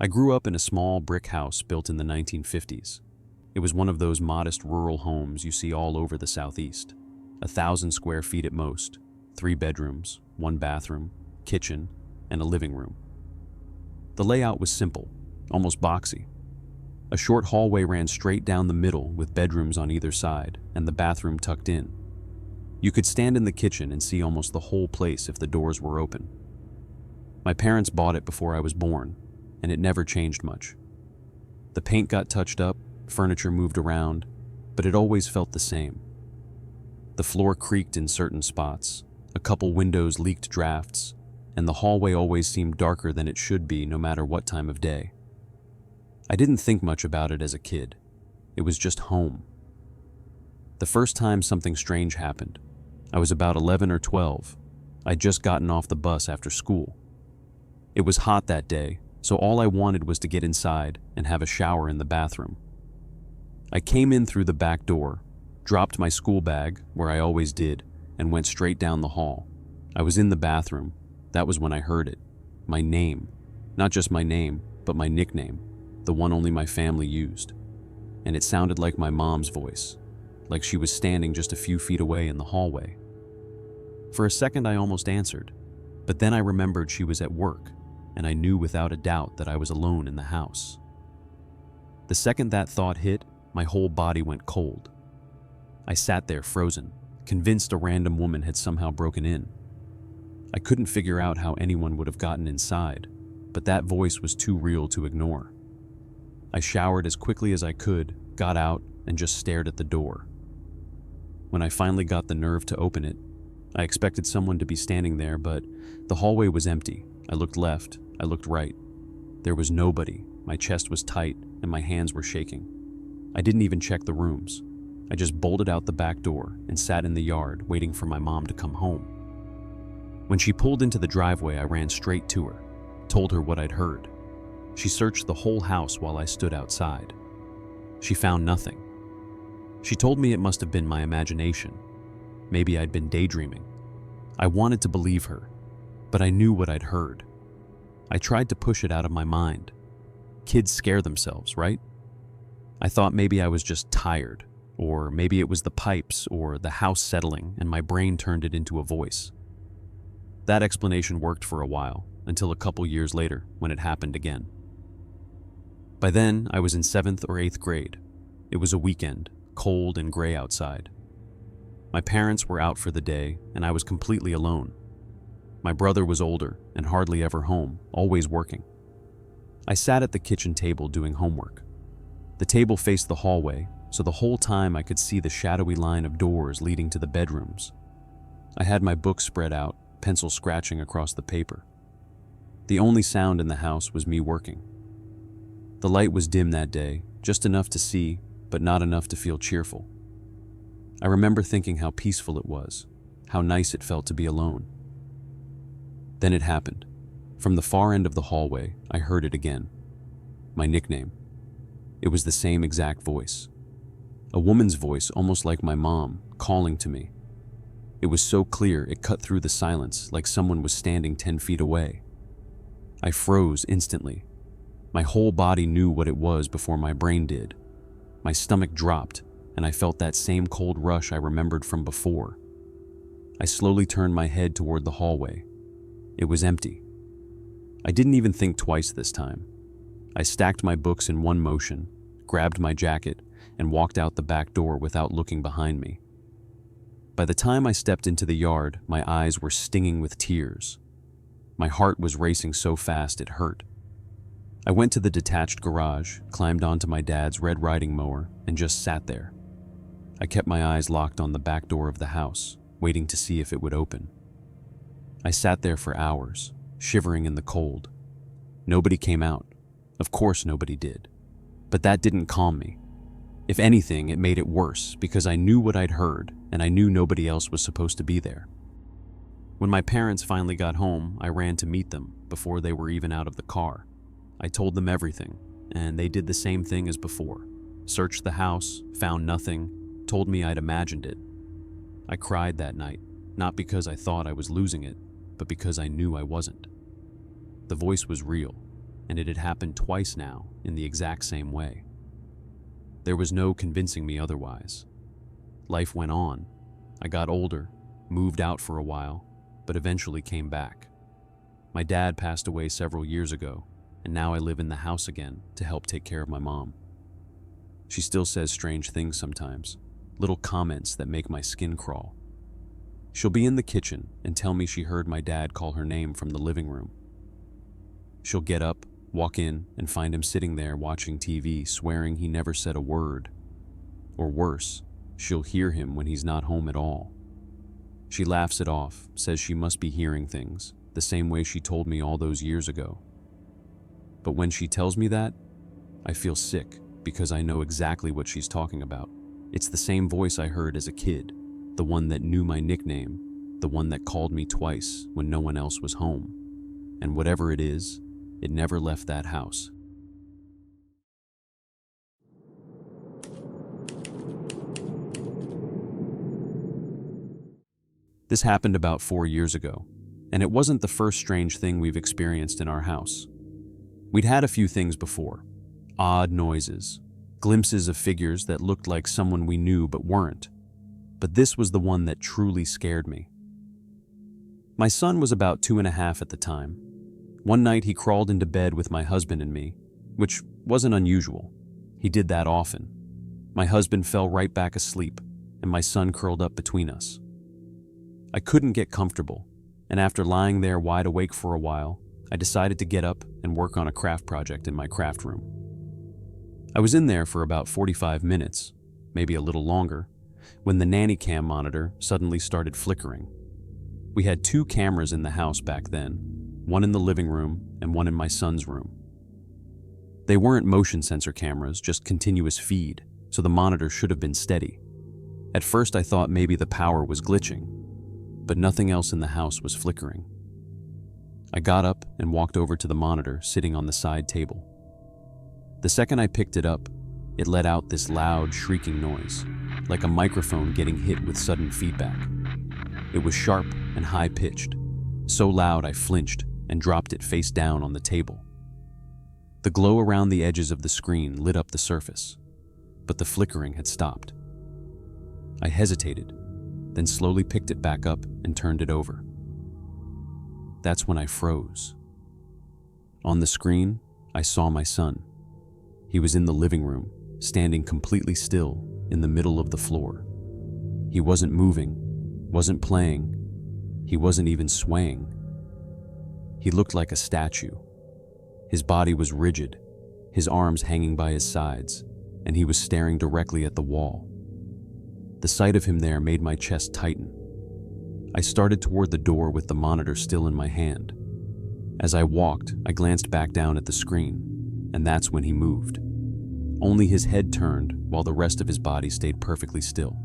I grew up in a small brick house built in the 1950s. It was one of those modest rural homes you see all over the Southeast. 1,000 square feet at most, 3 bedrooms, 1 bathroom, kitchen, and a living room. The layout was simple, almost boxy. A short hallway ran straight down the middle with bedrooms on either side and the bathroom tucked in. You could stand in the kitchen and see almost the whole place if the doors were open. My parents bought it before I was born, and it never changed much. The paint got touched up, furniture moved around, but it always felt the same. The floor creaked in certain spots, a couple windows leaked drafts, and the hallway always seemed darker than it should be no matter what time of day. I didn't think much about it as a kid. It was just home. The first time something strange happened, I was about 11 or 12. I'd just gotten off the bus after school. It was hot that day, so all I wanted was to get inside and have a shower in the bathroom. I came in through the back door, dropped my school bag, where I always did, and went straight down the hall. I was in the bathroom. That was when I heard it. My name. Not just my name, but my nickname, the one only my family used. And it sounded like my mom's voice, like she was standing just a few feet away in the hallway. For a second I almost answered, but then I remembered she was at work, and I knew without a doubt that I was alone in the house. The second that thought hit, my whole body went cold. I sat there frozen, convinced a random woman had somehow broken in. I couldn't figure out how anyone would have gotten inside, but that voice was too real to ignore. I showered as quickly as I could, got out, and just stared at the door. When I finally got the nerve to open it, I expected someone to be standing there, but the hallway was empty. I looked left, I looked right. There was nobody. My chest was tight, and my hands were shaking. I didn't even check the rooms. I just bolted out the back door and sat in the yard waiting for my mom to come home. When she pulled into the driveway, I ran straight to her, told her what I'd heard. She searched the whole house while I stood outside. She found nothing. She told me it must have been my imagination. Maybe I'd been daydreaming. I wanted to believe her, but I knew what I'd heard. I tried to push it out of my mind. Kids scare themselves, right? I thought maybe I was just tired, or maybe it was the pipes or the house settling and my brain turned it into a voice. That explanation worked for a while, until a couple years later when it happened again. By then, I was in 7th or 8th grade. It was a weekend, cold and gray outside. My parents were out for the day, and I was completely alone. My brother was older and hardly ever home, always working. I sat at the kitchen table doing homework. The table faced the hallway, so the whole time I could see the shadowy line of doors leading to the bedrooms. I had my book spread out, pencil scratching across the paper. The only sound in the house was me working. The light was dim that day, just enough to see, but not enough to feel cheerful. I remember thinking how peaceful it was, how nice it felt to be alone. Then it happened. From the far end of the hallway, I heard it again. My nickname. It was the same exact voice. A woman's voice, almost like my mom, calling to me. It was so clear it cut through the silence like someone was standing 10 feet away. I froze instantly. My whole body knew what it was before my brain did. My stomach dropped, and I felt that same cold rush I remembered from before. I slowly turned my head toward the hallway. It was empty. I didn't even think twice this time. I stacked my books in one motion, grabbed my jacket, and walked out the back door without looking behind me. By the time I stepped into the yard, my eyes were stinging with tears. My heart was racing so fast it hurt. I went to the detached garage, climbed onto my dad's Red Riding mower, and just sat there. I kept my eyes locked on the back door of the house, waiting to see if it would open. I sat there for hours, shivering in the cold. Nobody came out. Of course nobody did. But that didn't calm me. If anything, it made it worse because I knew what I'd heard, and I knew nobody else was supposed to be there. When my parents finally got home, I ran to meet them before they were even out of the car. I told them everything, and they did the same thing as before. Searched the house, found nothing, told me I'd imagined it. I cried that night, not because I thought I was losing it, but because I knew I wasn't. The voice was real. and it had happened twice now in the exact same way. There was no convincing me otherwise. Life went on. I got older, moved out for a while, but eventually came back. My dad passed away several years ago, and now I live in the house again to help take care of my mom. She still says strange things sometimes, little comments that make my skin crawl. She'll be in the kitchen and tell me she heard my dad call her name from the living room. She'll get up, walk in, and find him sitting there watching TV, swearing he never said a word. Or worse, she'll hear him when he's not home at all. She laughs it off, says she must be hearing things, the same way she told me all those years ago. But when she tells me that, I feel sick because I know exactly what she's talking about. It's the same voice I heard as a kid, the one that knew my nickname, the one that called me twice when no one else was home. And whatever it is, it never left that house. This happened about 4 years ago, and it wasn't the first strange thing we've experienced in our house. We'd had a few things before. Odd noises, glimpses of figures that looked like someone we knew but weren't. But this was the one that truly scared me. My son was about 2.5 at the time. One night he crawled into bed with my husband and me, which wasn't unusual. He did that often. My husband fell right back asleep, and my son curled up between us. I couldn't get comfortable, and after lying there wide awake for a while, I decided to get up and work on a craft project in my craft room. I was in there for about 45 minutes, maybe a little longer, when the nanny cam monitor suddenly started flickering. We had 2 cameras in the house back then, one in the living room and one in my son's room. They weren't motion sensor cameras, just continuous feed, so the monitor should have been steady. At first I thought maybe the power was glitching, but nothing else in the house was flickering. I got up and walked over to the monitor sitting on the side table. The second I picked it up, it let out this loud, shrieking noise, like a microphone getting hit with sudden feedback. It was sharp and high-pitched, so loud I flinched and dropped it face down on the table. The glow around the edges of the screen lit up the surface, but the flickering had stopped. I hesitated, then slowly picked it back up and turned it over. That's when I froze. On the screen, I saw my son. He was in the living room, standing completely still in the middle of the floor. He wasn't moving, wasn't playing, he wasn't even swaying. He looked like a statue. His body was rigid, his arms hanging by his sides, and he was staring directly at the wall. The sight of him there made my chest tighten. I started toward the door with the monitor still in my hand. As I walked, I glanced back down at the screen, and that's when he moved. Only his head turned while the rest of his body stayed perfectly still.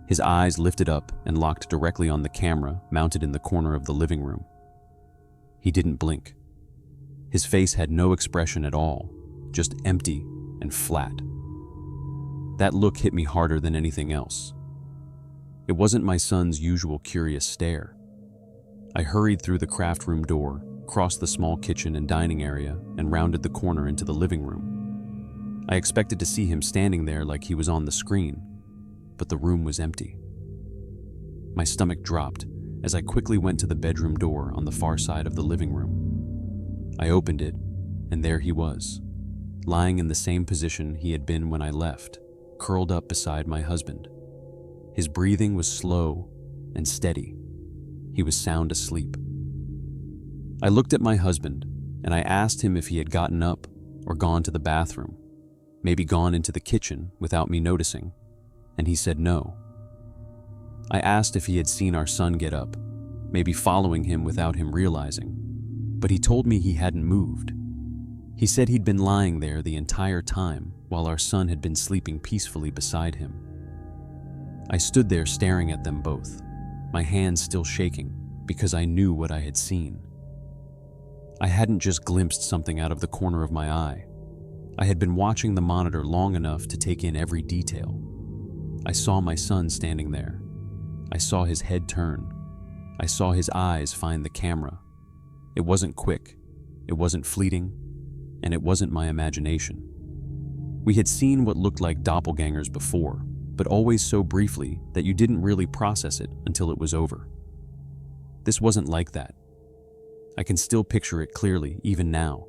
His eyes lifted up and locked directly on the camera mounted in the corner of the living room. He didn't blink. His face had no expression at all, just empty and flat. That look hit me harder than anything else. It wasn't my son's usual curious stare. I hurried through the craft room door, crossed the small kitchen and dining area, and rounded the corner into the living room. I expected to see him standing there like he was on the screen, but the room was empty. My stomach dropped as I quickly went to the bedroom door on the far side of the living room. I opened it, and there he was, lying in the same position he had been when I left, curled up beside my husband. His breathing was slow and steady. He was sound asleep. I looked at my husband, and I asked him if he had gotten up or gone to the bathroom, maybe gone into the kitchen without me noticing, and he said no. I asked if he had seen our son get up, maybe following him without him realizing, but he told me he hadn't moved. He said he'd been lying there the entire time while our son had been sleeping peacefully beside him. I stood there staring at them both, my hands still shaking because I knew what I had seen. I hadn't just glimpsed something out of the corner of my eye. I had been watching the monitor long enough to take in every detail. I saw my son standing there. I saw his head turn. I saw his eyes find the camera. It wasn't quick. It wasn't fleeting, and it wasn't my imagination. We had seen what looked like doppelgangers before, but always so briefly that you didn't really process it until it was over. This wasn't like that. I can still picture it clearly, even now.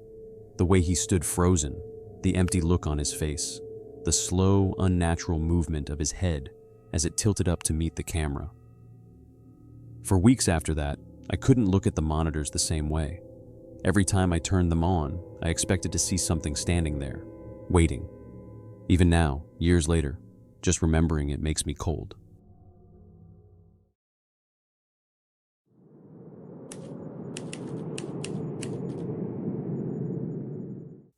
The way he stood frozen, the empty look on his face, the slow, unnatural movement of his head as it tilted up to meet the camera. For weeks after that, I couldn't look at the monitors the same way. Every time I turned them on, I expected to see something standing there, waiting. Even now, years later, just remembering it makes me cold.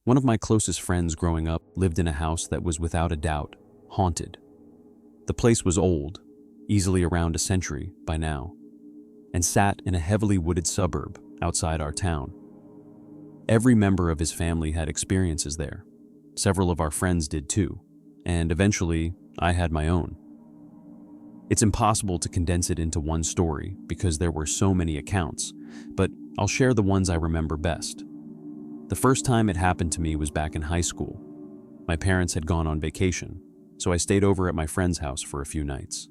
One of my closest friends growing up lived in a house that was without a doubt haunted. The place was old, easily around a century by now, and sat in a heavily wooded suburb outside our town. Every member of his family had experiences there. Several of our friends did too, and eventually I had my own. It's impossible to condense it into one story because there were so many accounts, but I'll share the ones I remember best. The first time it happened to me was back in high school. My parents had gone on vacation, so I stayed over at my friend's house for a few nights.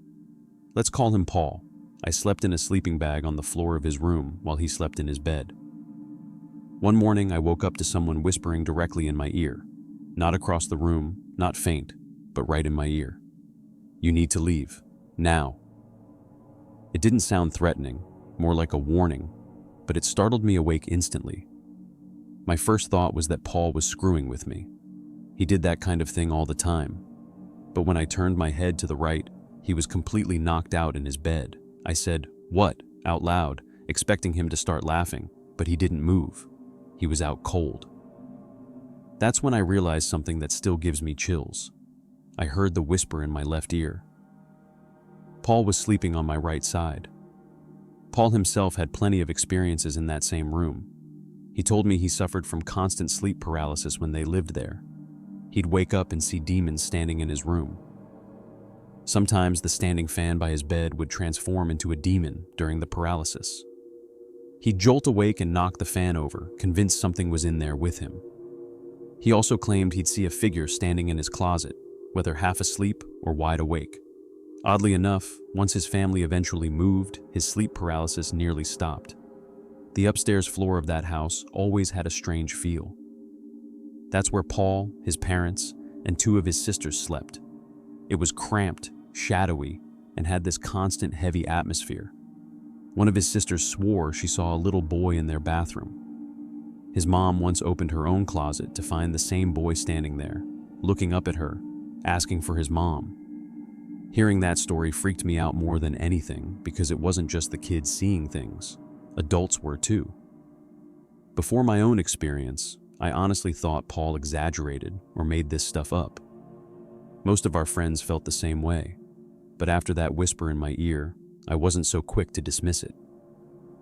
Let's call him Paul. I slept in a sleeping bag on the floor of his room while he slept in his bed. One morning, I woke up to someone whispering directly in my ear. Not across the room, not faint, but right in my ear. "You need to leave. Now." It didn't sound threatening, more like a warning, but it startled me awake instantly. My first thought was that Paul was screwing with me. He did that kind of thing all the time. But when I turned my head to the right, he was completely knocked out in his bed. I said, "What?" out loud, expecting him to start laughing, but he didn't move. He was out cold. That's when I realized something that still gives me chills. I heard the whisper in my left ear. Paul was sleeping on my right side. Paul himself had plenty of experiences in that same room. He told me he suffered from constant sleep paralysis when they lived there. He'd wake up and see demons standing in his room. Sometimes the standing fan by his bed would transform into a demon during the paralysis. He'd jolt awake and knock the fan over, convinced something was in there with him. He also claimed he'd see a figure standing in his closet, whether half asleep or wide awake. Oddly enough, once his family eventually moved, his sleep paralysis nearly stopped. The upstairs floor of that house always had a strange feel. That's where Paul, his parents, and two of his sisters slept. It was cramped, shadowy, and had this constant heavy atmosphere. One of his sisters swore she saw a little boy in their bathroom. His mom once opened her own closet to find the same boy standing there, looking up at her, asking for his mom. Hearing that story freaked me out more than anything because it wasn't just the kids seeing things. Adults were too. Before my own experience, I honestly thought Paul exaggerated or made this stuff up. Most of our friends felt the same way, but after that whisper in my ear, I wasn't so quick to dismiss it.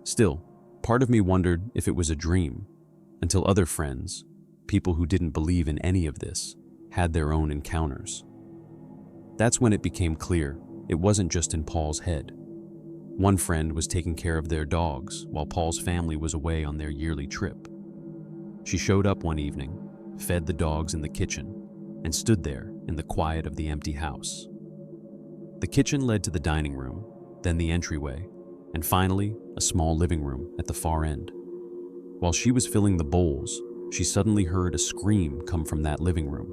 Still, part of me wondered if it was a dream, until other friends, people who didn't believe in any of this, had their own encounters. That's when it became clear it wasn't just in Paul's head. One friend was taking care of their dogs while Paul's family was away on their yearly trip. She showed up one evening, fed the dogs in the kitchen, and stood there in the quiet of the empty house. The kitchen led to the dining room, then the entryway, and finally, a small living room at the far end. While she was filling the bowls, she suddenly heard a scream come from that living room.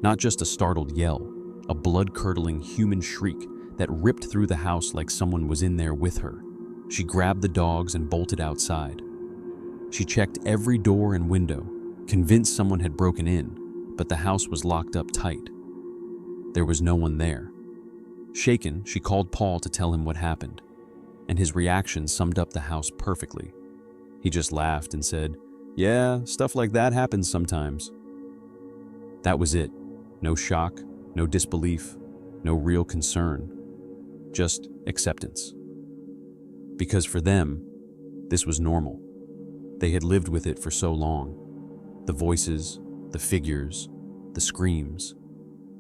Not just a startled yell, a blood-curdling human shriek that ripped through the house like someone was in there with her. She grabbed the dogs and bolted outside. She checked every door and window, convinced someone had broken in, but the house was locked up tight. There was no one there. Shaken, she called Paul to tell him what happened, and his reaction summed up the house perfectly. He just laughed and said, "Yeah, stuff like that happens sometimes." That was it. No shock, no disbelief, no real concern. Just acceptance. Because for them, this was normal. They had lived with it for so long. The voices, the figures, the screams,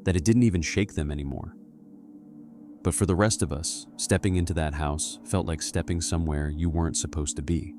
that it didn't even shake them anymore. But for the rest of us, stepping into that house felt like stepping somewhere you weren't supposed to be.